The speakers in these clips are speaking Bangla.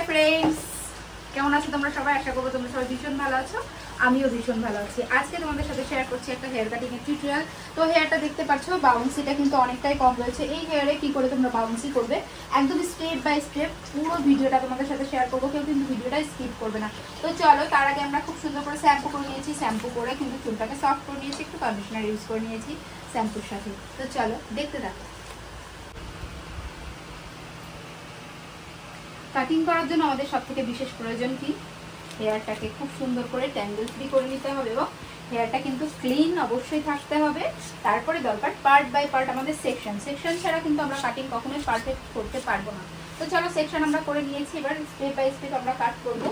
ফ্রেন্ডস, কেমন আছো তোমরা সবাই? আশা করবো তোমরা সবাই ভীষণ ভালো আছো। আমিও ভীষণ ভালো আছি। আজকে তোমাদের সাথে শেয়ার করছি একটা হেয়ার কাটিং এর টিউটোরিয়াল। তো হেয়ারটা দেখতে পাচ্ছ, বাউন্সিটা কিন্তু অনেকটাই কম রয়েছে। এই হেয়ারে কি করে তোমরা বাউন্সি করবে একদম স্টেপ বাই স্টেপ পুরো ভিডিওটা তোমাদের সাথে শেয়ার করবো। কেউ কিন্তু ভিডিওটা স্কিপ করবে না। তো চলো, তার আগে আমরা খুব সুন্দর করে শ্যাম্পু করে নিয়েছি। শ্যাম্পু করে কিন্তু চুলটাকে সফট করে নিয়েছি, একটু কন্ডিশনার ইউজ করে নিয়েছি শ্যাম্পুর সাথে। তো চলো দেখতে থাকো। কাটিং করার জন্য আমাদের সবথেকে বিশেষ প্রয়োজন কি? হেয়ারটাকে খুব সুন্দর করে ট্যাঙ্গেল ফ্রি করে নিতে হবে এবং হেয়ারটা কিন্তু ক্লিন অবশ্যই থাকতে হবে। তারপরে দরকার পার্ট বাই পার্ট আমাদের সেকশন ছাড়া কিন্তু আমরা কাটিং কখনোই পারফেক্ট করতে পারবো না। তো চলো, সেকশন আমরা করে নিয়েছি, এবার স্টেপ বাই স্টেপ আমরা কাট করব।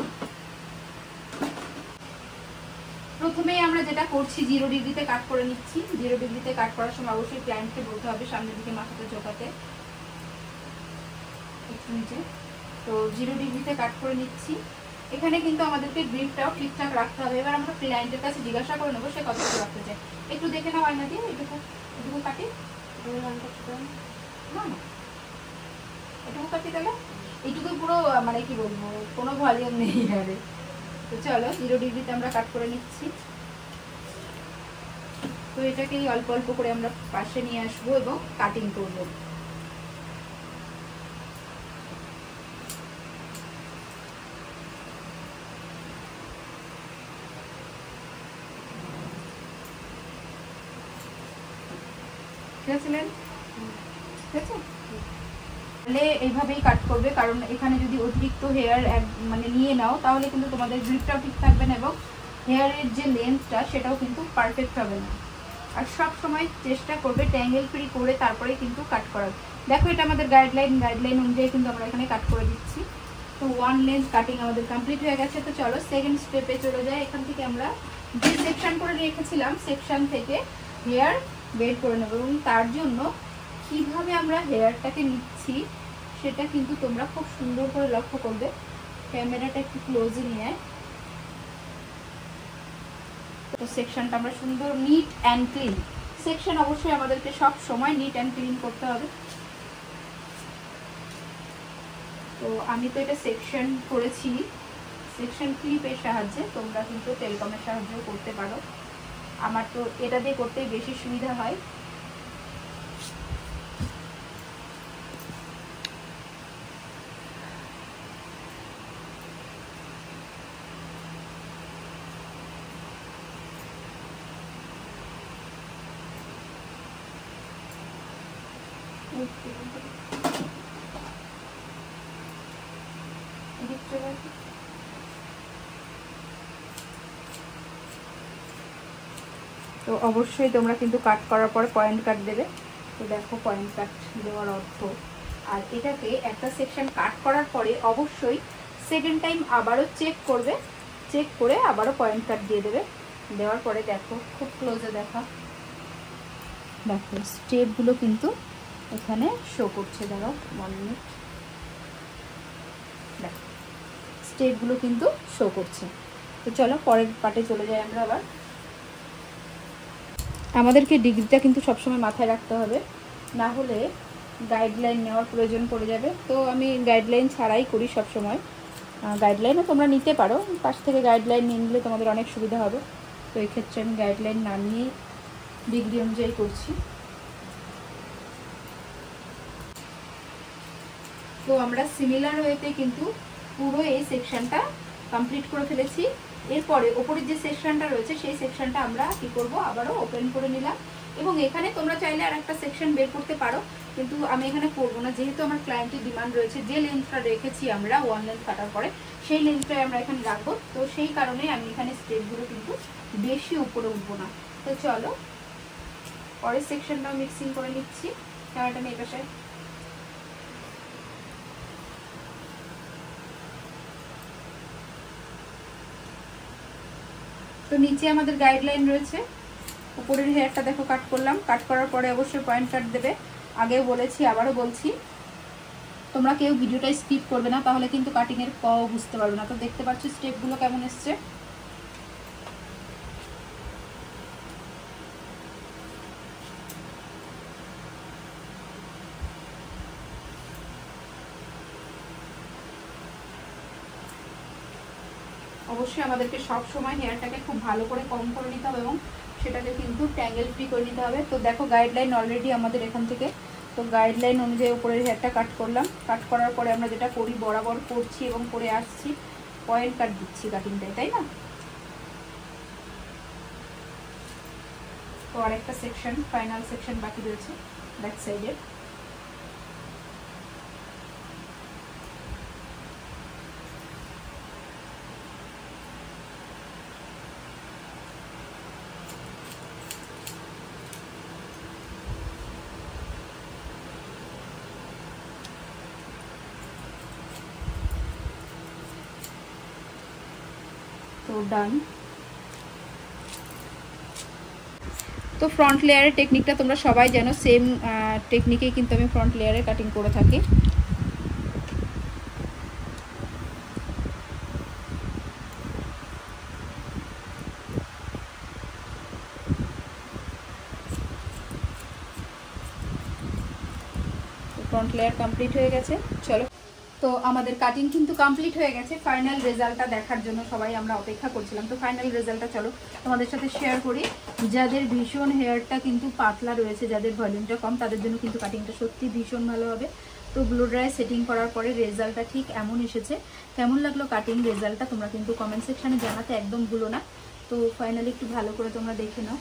প্রথমেই আমরা যেটা করছি, 0 ডিগ্রিতে কাট করে নিচ্ছি। 0 ডিগ্রিতে কাট করার সময় অবশ্যই ক্লায়েন্টকে বলতে হবে সামনের দিকে মাথাটা ঝোঁকাতে, একটু নিচে। তো 0 ডিগ্রিতে কাট করে নিচ্ছি। এখানে কিন্তু আমাদেরকে গ্রিপটাও ঠিকঠাক রাখতে হবে। এবার আমরা ক্লায়েন্টের কাছে জিজ্ঞাসা করে নেবো সে কতটুকু রাখতে চায়। একটু দেখে নাও আয়না দিয়ে, এটুকু কাটি না, এটুকু কাটি, তাহলে এইটুকু পুরো মানে কি বলবো, কোনো ভলিউম নেই আরে। তো চলো, 0 ডিগ্রিতে আমরা কাট করে নিচ্ছি। তো এটাকেই অল্প অল্প করে আমরা পাশে নিয়ে আসবো এবং কাটিং করবো। তাহলে এইভাবেই কাট করবে, কারণ এখানে যদি অতিরিক্ত হেয়ার মানে নিয়ে নাও তাহলে কিন্তু তোমাদের গ্রিপটাও ঠিক থাকবে না এবং হেয়ারের যে লেন্থটা সেটাও কিন্তু পারফেক্ট হবে না। আর সব সময় চেষ্টা করবে ট্যাঙ্গেল ফ্রি করে তারপরে কিন্তু কাট করার। দেখো, এটা আমাদের গাইডলাইন অনুযায়ী কিন্তু আমরা এখানে কাট করে দিচ্ছি। তো 1 লেন্থ কাটিং আমাদের কমপ্লিট হয়ে গেছে। তো চলো সেকেন্ড স্টেপে চলে যাই। এখান থেকে আমরা যে সেকশন করে রেখেছিলাম সেকশন থেকে হেয়ার বের করে নেব এবং তার জন্য কিভাবে আমরা হেয়ারটাকে নিচ্ছি সেটা কিন্তু তোমরা খুব সুন্দর করে লক্ষ্য করবে। ক্যামেরাটা একটু ক্লোজে নিয়ে। তো সেকশনটা আমরা সুন্দর নিট অ্যান্ড ক্লিন, সেকশন অবশ্যই আমাদেরকে সব সময় নিট অ্যান্ড ক্লিন করতে হবে। তো আমি তো এটা সেকশন করেছি সেকশন ক্লিপের সাহায্যে, তোমরা কিন্তু টেলকমের সাহায্যেও করতে পারো। আমার তো এটা দিয়ে করতেই বেশি সুবিধা হয়। তো অবশ্যই তোমরা কিন্তু কাট করার পর পয়েন্ট কাট দেবে। তো দেখো, পয়েন্ট কাট দেওয়ার অর্থ। আর এটাকে একটা সেকশন কাট করার পরে অবশ্যই সেকেন্ড টাইম আবারও চেক করবে, চেক করে আবারও পয়েন্ট কাট দিয়ে দেবে। দেওয়ার পরে দেখো, খুব ক্লোজে দেখো স্টেপগুলো কিন্তু এখানে শো করছে। দেখো 1 মিনিট, দেখো স্টেপগুলো কিন্তু শো করছে। তো চলো পরের পার্টে চলে যাই আমরা আবার। আমাদেরকে ডিগ্রিটা কিন্তু সবসময় মাথায় রাখতে হবে, না হলে গাইডলাইন নেওয়ার প্রয়োজন পড়ে যাবে। তো আমি গাইডলাইন ছাড়াই করি সবসময়। গাইডলাইনও তোমরা নিতে পারো, পাশ থেকে গাইডলাইন নিয়ে নিলে তোমাদের অনেক সুবিধা হবে। তো এই ক্ষেত্রে আমি গাইডলাইন না নিয়েই ডিগ্রি অনুযায়ী করছি। তো আমরা সিমিলার ওয়েতে কিন্তু পুরো এই সেকশনটা কমপ্লিট করে ফেলেছি। এরপরে ওপরের যে সেকশনটা রয়েছে সেই সেকশনটা আমরা কি করব, আবারও ওপেন করে নিলাম। এবং এখানে তোমরা চাইলে আর একটা সেকশন বের করতে পারো, কিন্তু আমি এখানে করবো না, যেহেতু আমার ক্লায়েন্টের ডিমান্ড রয়েছে যে লেন্থটা রেখেছি আমরা 1 লেন্থ কাটার পরে সেই লেন্থটাই আমরা এখানে রাখবো। তো সেই কারণে আমি এখানে স্টেপগুলো কিন্তু বেশি উপরে উঠবো না। তো চলো পরের সেকশনটাও মিক্সিং করে নিচ্ছি। ক্যামেরাটা নিয়ে পাশে। তো নিচে আমাদের গাইডলাইন রয়েছে, উপরের হেয়ারটা দেখো কাট করলাম। কাট করার পরে অবশ্যই পয়েন্ট কাট দেবে। আগেও বলেছি, আবারও বলছি, তোমরা কেউ ভিডিওটা স্কিপ করবে না, তাহলে কিন্তু কাটিংয়ের বুঝতে পারবে না। তো দেখতে পাচ্ছ স্টেপগুলো কেমন এসছে। অবশ্যই আমাদেরকে সব সময় হেয়ারটাকে খুব ভালো করে কম করে নিতে হবে এবং সেটাকে কিন্তু ট্যাঙ্গেল ফ্রি করে নিতে হবে। তো দেখো গাইডলাইন অলরেডি আমাদের এখান থেকে, তো গাইডলাইন অনুযায়ী উপরের হেয়ারটা কাট করলাম। কাট করার পরে আমরা যেটা করি বরাবর করছি এবং করে আসছি, পয়েন্ট কাট দিচ্ছি কাটিংটায়, তাই না? তো আরেকটা সেকশন, ফাইনাল সেকশন বাকি রয়েছে ব্যাক সাইডের। তো ডান। তো ফ্রন্ট লেয়ারের টেকনিকটা তোমরা সবাই জানো, সেম টেকনিকেই কিন্তু আমি ফ্রন্ট লেয়ারে কাটিং করে থাকি। ফ্রন্ট লেয়ার কমপ্লিট হয়ে গেছে। চলো, তো আমাদের কাটিং কিন্তু কমপ্লিট হয়ে গেছে। ফাইনাল রেজাল্টটা দেখার জন্য সবাই আমরা অপেক্ষা করছিলাম। তো ফাইনাল রেজাল্টটা চলো তোমাদের সাথে শেয়ার করি। যাদের ভীষণ হেয়ারটা কিন্তু পাতলা রয়েছে, যাদের ভলিউমটা কম, তাদের জন্য কিন্তু কাটিংটা সত্যি ভীষণ ভালো হবে। তো ব্লো ড্রাই সেটিং করার পরে রেজাল্টটা ঠিক এমন এসেছে। কেমন লাগলো কাটিং রেজাল্টটা তোমরা কিন্তু কমেন্ট সেকশানে জানাতে একদম ভুলো না। তো ফাইনালি একটু ভালো করে তোমরা দেখে নাও।